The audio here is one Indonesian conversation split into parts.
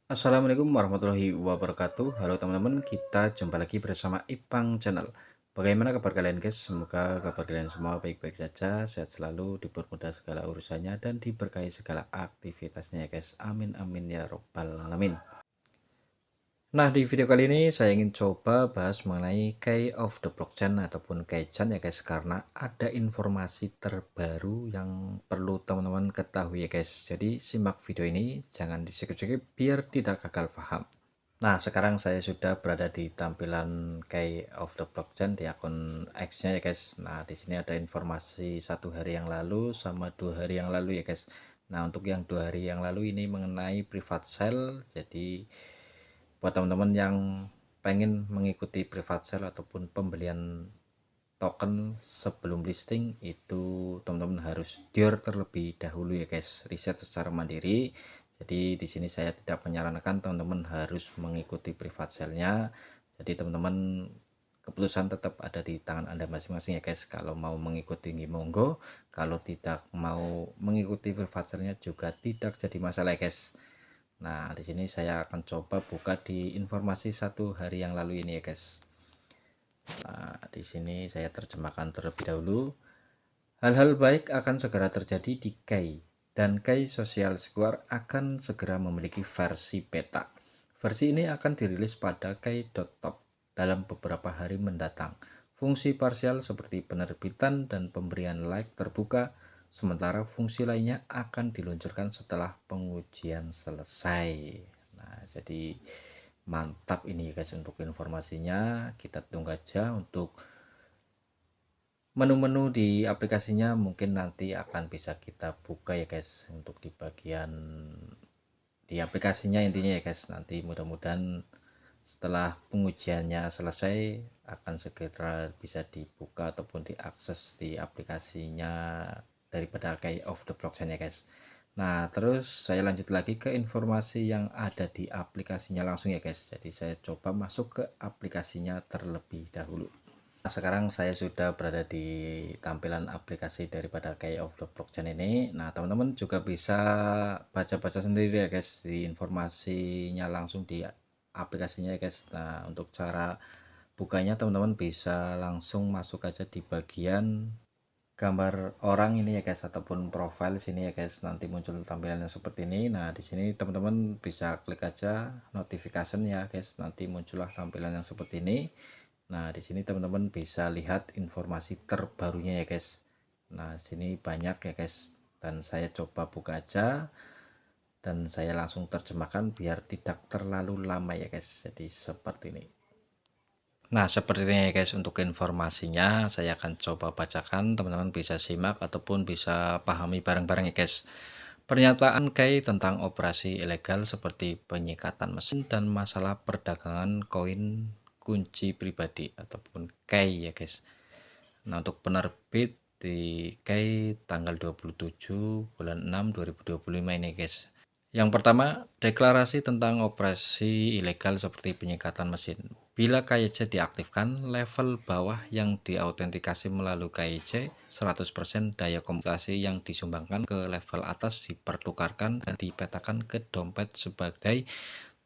Assalamualaikum warahmatullahi wabarakatuh. Halo teman-teman, kita jumpa lagi bersama Ipang Channel. Bagaimana kabar kalian guys? Semoga kabar kalian semua baik-baik saja, sehat selalu, dipermudah segala urusannya, dan diberkahi segala aktivitasnya ya guys. Amin amin ya robbal alamin. Nah, di video kali ini saya ingin coba bahas mengenai Key of the Blockchain ataupun Kaizen ya guys, karena ada informasi terbaru yang perlu teman-teman ketahui ya guys. Jadi simak video ini, jangan di-skip-skip biar tidak gagal paham. Nah, sekarang saya sudah berada di tampilan Key of the Blockchain di akun X-nya ya guys. Nah, di sini ada informasi 1 hari yang lalu sama 2 hari yang lalu ya guys. Nah, untuk yang 2 hari yang lalu ini mengenai private sale. Jadi buat teman-teman yang pengen mengikuti private sale ataupun pembelian token sebelum listing, itu teman-teman harus dior terlebih dahulu ya guys, riset secara mandiri. Jadi di sini saya tidak menyarankan teman-teman harus mengikuti private sale-nya. Jadi teman-teman, keputusan tetap ada di tangan Anda masing-masing ya guys. Kalau mau mengikuti monggo, kalau tidak mau mengikuti private sale-nya juga tidak jadi masalah ya guys. Nah, di sini saya akan coba buka di informasi 1 hari yang lalu ini ya guys. Nah, di sini saya terjemahkan terlebih dahulu. Hal-hal baik akan segera terjadi di Kay, dan Kay Social Square akan segera memiliki versi beta. Versi ini akan dirilis pada Kay.top dalam beberapa hari mendatang. Fungsi parsial seperti penerbitan dan pemberian like terbuka, sementara fungsi lainnya akan diluncurkan setelah pengujian selesai. Nah, jadi mantap ini guys untuk informasinya. Kita tunggu aja untuk menu-menu di aplikasinya, mungkin nanti akan bisa kita buka ya guys, untuk di bagian di aplikasinya intinya ya guys. Nanti mudah-mudahan setelah pengujiannya selesai akan segera bisa dibuka ataupun diakses di aplikasinya daripada Key of the Blockchain ya guys. Nah, terus saya lanjut lagi ke informasi yang ada di aplikasinya langsung ya guys. Jadi saya coba masuk ke aplikasinya terlebih dahulu. Nah, sekarang saya sudah berada di tampilan aplikasi daripada Key of the Blockchain ini. Nah, teman-teman juga bisa baca-baca sendiri ya guys di informasinya langsung di aplikasinya ya guys. Nah, untuk cara bukanya teman-teman bisa langsung masuk aja di bagian gambar orang ini ya guys, ataupun profile sini ya guys. Nanti muncul tampilannya seperti ini. Nah, di sini teman-teman bisa klik aja notification ya guys. Nanti muncullah tampilan yang seperti ini. Nah, di sini teman-teman bisa lihat informasi terbarunya ya guys. Nah, sini banyak ya guys, dan saya coba buka aja dan saya langsung terjemahkan biar tidak terlalu lama ya guys. Jadi seperti ini. Nah, seperti ini ya guys untuk informasinya. Saya akan coba bacakan, teman-teman bisa simak ataupun bisa pahami bareng-bareng ya guys. Pernyataan Kay tentang operasi ilegal seperti penyekatan mesin dan masalah perdagangan koin kunci pribadi ataupun Kay ya guys. Nah, untuk penerbit di Kay tanggal 27 bulan 6 2025 ini guys. Yang pertama, deklarasi tentang operasi ilegal seperti penyekatan mesin. Bila KYC diaktifkan, level bawah yang diautentikasi melalui KYC, 100% daya komputasi yang disumbangkan ke level atas dipertukarkan dan dipetakan ke dompet sebagai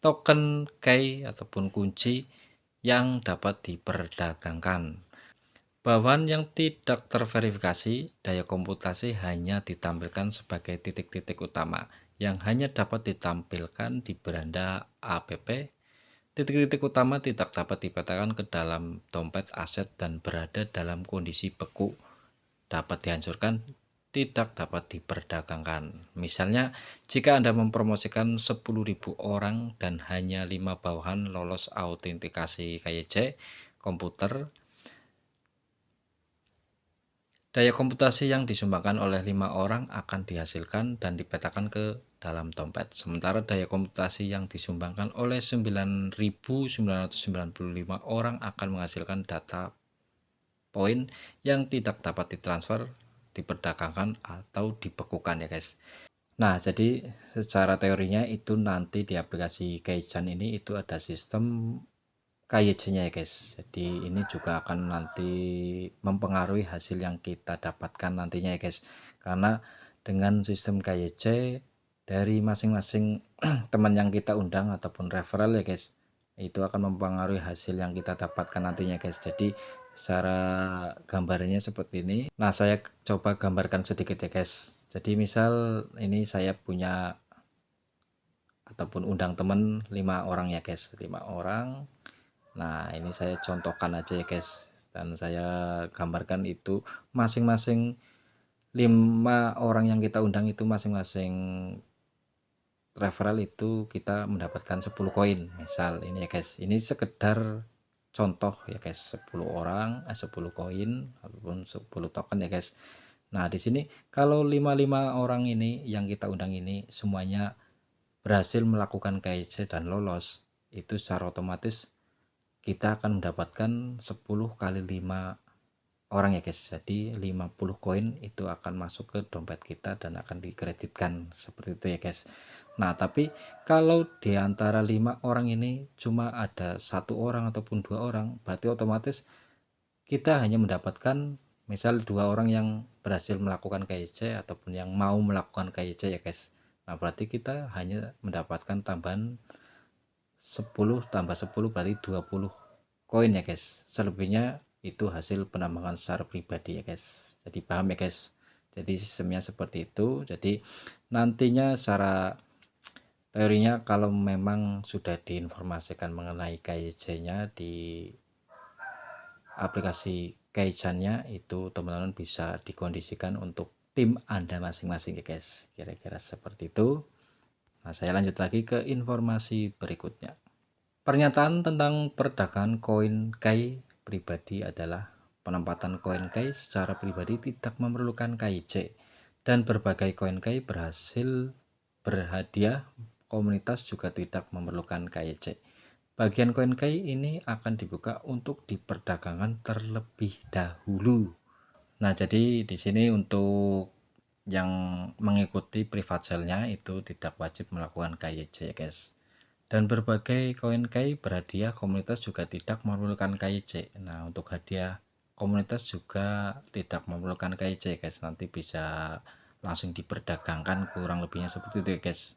token key ataupun kunci yang dapat diperdagangkan. Bawahan yang tidak terverifikasi, daya komputasi hanya ditampilkan sebagai titik-titik utama yang hanya dapat ditampilkan di beranda app. Titik-titik utama tidak dapat dipetakan ke dalam dompet aset dan berada dalam kondisi beku. Dapat dihancurkan, tidak dapat diperdagangkan. Misalnya, jika Anda mempromosikan 10.000 orang dan hanya 5 bawahan lolos autentikasi KYC komputer, daya komputasi yang disumbangkan oleh 5 orang akan dihasilkan dan dipetakan ke dalam dompet. Sementara daya komputasi yang disumbangkan oleh 9.995 orang akan menghasilkan data poin yang tidak dapat ditransfer, diperdagangkan, atau dibekukan ya guys. Nah, jadi secara teorinya itu nanti di aplikasi Kaizen ini itu ada sistem KYC-nya ya guys. Jadi ini juga akan nanti mempengaruhi hasil yang kita dapatkan nantinya ya guys. Karena dengan sistem KYC dari masing-masing teman yang kita undang ataupun referral ya guys, itu akan mempengaruhi hasil yang kita dapatkan nantinya guys. Jadi secara gambarnya seperti ini. Nah, saya coba gambarkan sedikit ya guys. Jadi misal ini saya punya ataupun undang teman 5 orang ya guys, 5 orang. Nah, ini saya contohkan aja ya guys, dan saya gambarkan itu masing-masing 5 orang yang kita undang itu masing-masing referral itu kita mendapatkan 10 koin. Misal ini ya guys, ini sekedar contoh ya guys, 10 orang 10 koin ataupun 10 token ya guys. Nah, di sini kalau 5 orang ini yang kita undang ini semuanya berhasil melakukan KIC dan lolos, itu secara otomatis kita akan mendapatkan 10 kali 5 orang ya guys. Jadi 50 koin itu akan masuk ke dompet kita dan akan dikreditkan seperti itu ya guys. Nah, tapi kalau di antara 5 orang ini cuma ada 1 orang ataupun 2 orang, berarti otomatis kita hanya mendapatkan misal 2 orang yang berhasil melakukan KIC ataupun yang mau melakukan KIC ya guys. Nah, berarti kita hanya mendapatkan tambahan 10 tambah 10 berarti 20 koin ya guys. Selebihnya itu hasil penambangan secara pribadi ya guys. Jadi paham ya guys. Jadi sistemnya seperti itu. Jadi nantinya secara teorinya kalau memang sudah diinformasikan mengenai KIC-nya di aplikasi Kaizen-nya, itu teman-teman bisa dikondisikan untuk tim Anda masing-masing ya guys. Kira-kira seperti itu. Nah, saya lanjut lagi ke informasi berikutnya. Pernyataan tentang perdagangan koin KAI pribadi adalah penempatan koin KAI secara pribadi tidak memerlukan KIC, dan berbagai koin KAI berhasil berhadiah komunitas juga tidak memerlukan KIC. Bagian koin KAI ini akan dibuka untuk diperdagangkan terlebih dahulu. Nah, jadi di sini untuk yang mengikuti private sale-nya itu tidak wajib melakukan KIC ya guys. Dan berbagai koin KAI berhadiah komunitas juga tidak memerlukan KIC. Nah, untuk hadiah komunitas juga tidak memerlukan KIC guys. Nanti bisa langsung diperdagangkan, kurang lebihnya seperti itu ya guys.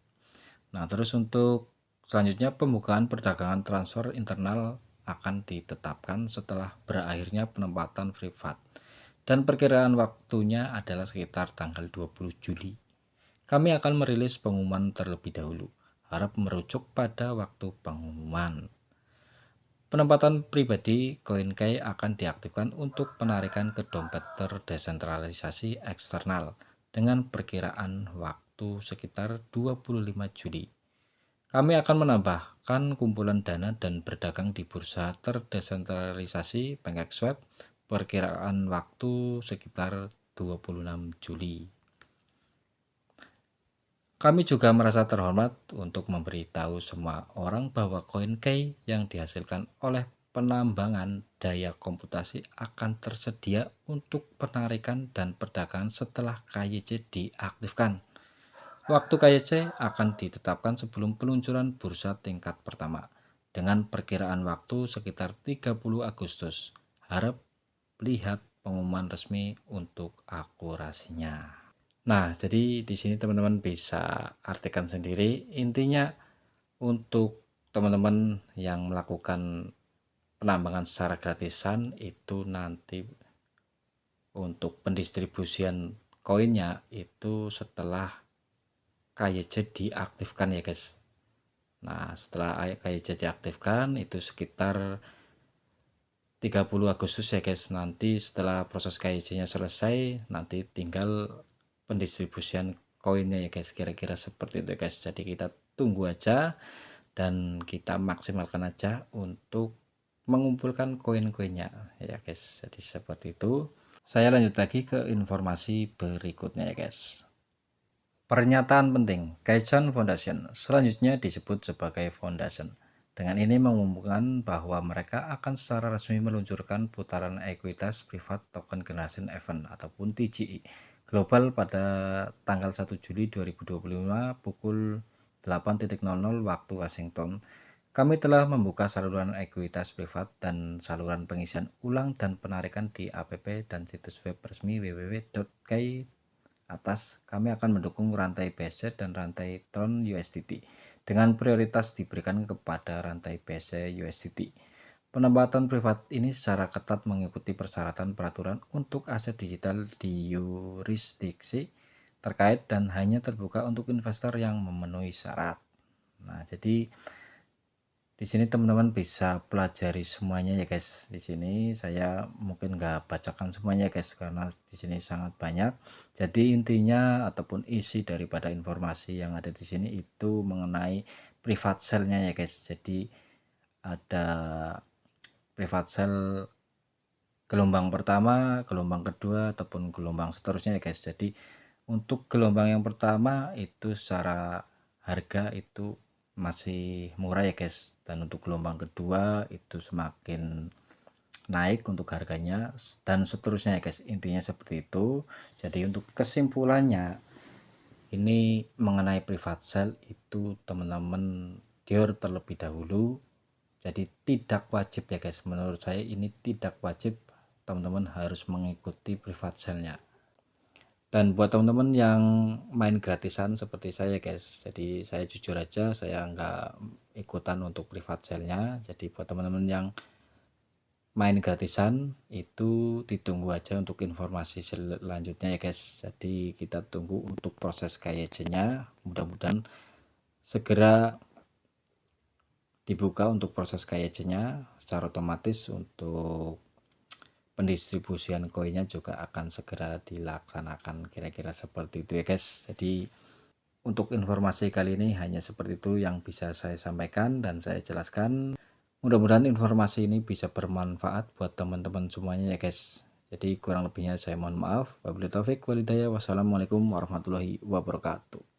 Nah, terus untuk selanjutnya pembukaan perdagangan transfer internal akan ditetapkan setelah berakhirnya penempatan privat. Dan perkiraan waktunya adalah sekitar tanggal 20 Juli. Kami akan merilis pengumuman terlebih dahulu. Harap merujuk pada waktu pengumuman. Penempatan pribadi koin KAI akan diaktifkan untuk penarikan ke dompet terdesentralisasi eksternal dengan perkiraan waktu sekitar 25 Juli. Kami akan menambahkan kumpulan dana dan berdagang di bursa terdesentralisasi PancakeSwap perkiraan waktu sekitar 26 Juli. Kami juga merasa terhormat untuk memberitahu semua orang bahwa koin KAI yang dihasilkan oleh penambangan daya komputasi akan tersedia untuk penarikan dan perdagangan setelah KYC diaktifkan. Waktu KYC akan ditetapkan sebelum peluncuran bursa tingkat pertama dengan perkiraan waktu sekitar 30 Agustus. Harap lihat pengumuman resmi untuk akurasinya. Nah, jadi di sini teman-teman bisa artikan sendiri. Intinya untuk teman-teman yang melakukan penambangan secara gratisan itu nanti untuk pendistribusian koinnya itu setelah KYC diaktifkan ya guys. Nah, setelah KYC diaktifkan itu sekitar 30 Agustus ya guys. Nanti setelah proses KYC-nya selesai, nanti tinggal pendistribusian koinnya ya guys, kira-kira seperti itu guys. Jadi kita tunggu aja dan kita maksimalkan aja untuk mengumpulkan koin-koinnya ya guys. Jadi seperti itu. Saya lanjut lagi ke informasi berikutnya ya guys. Pernyataan penting, Kaizen Foundation selanjutnya disebut sebagai Foundation. Dengan ini mengumumkan bahwa mereka akan secara resmi meluncurkan putaran ekuitas privat token generation event ataupun TGE global pada tanggal 1 Juli 2025 pukul 8.00 waktu Washington. Kami telah membuka saluran ekuitas privat dan saluran pengisian ulang dan penarikan di app dan situs web resmi www.kai atas, kami akan mendukung rantai BSC dan rantai Tron USDT dengan prioritas diberikan kepada rantai BSC USDT. Penempatan privat ini secara ketat mengikuti persyaratan peraturan untuk aset digital di yurisdiksi terkait dan hanya terbuka untuk investor yang memenuhi syarat. Nah, jadi di sini teman-teman bisa pelajari semuanya ya guys. Di sini saya mungkin nggak bacakan semuanya guys karena di sini sangat banyak. Jadi intinya ataupun isi daripada informasi yang ada di sini itu mengenai privat sale-nya ya guys. Jadi ada privat sale gelombang pertama, gelombang kedua ataupun gelombang seterusnya ya guys. Jadi untuk gelombang yang pertama itu secara harga itu masih murah ya guys, dan untuk gelombang kedua itu semakin naik untuk harganya dan seterusnya ya guys, intinya seperti itu. Jadi untuk kesimpulannya ini mengenai privat sale itu teman-teman dior terlebih dahulu, jadi tidak wajib ya guys, menurut saya ini tidak wajib teman-teman harus mengikuti privat sale-nya. Dan buat teman-teman yang main gratisan seperti saya guys, jadi saya jujur aja saya nggak ikutan untuk privat sale-nya. Jadi buat teman-teman yang main gratisan itu ditunggu aja untuk informasi selanjutnya ya guys. Jadi kita tunggu untuk proses KYC-nya, mudah-mudahan segera dibuka untuk proses KYC-nya secara otomatis. Untuk pendistribusian koinnya juga akan segera dilaksanakan, kira-kira seperti itu ya guys. Jadi untuk informasi kali ini hanya seperti itu yang bisa saya sampaikan dan saya jelaskan. Mudah-mudahan informasi ini bisa bermanfaat buat teman-teman semuanya ya guys. Jadi kurang lebihnya saya mohon maaf. Wabillahi taufik walhidayah. Wassalamualaikum warahmatullahi wabarakatuh.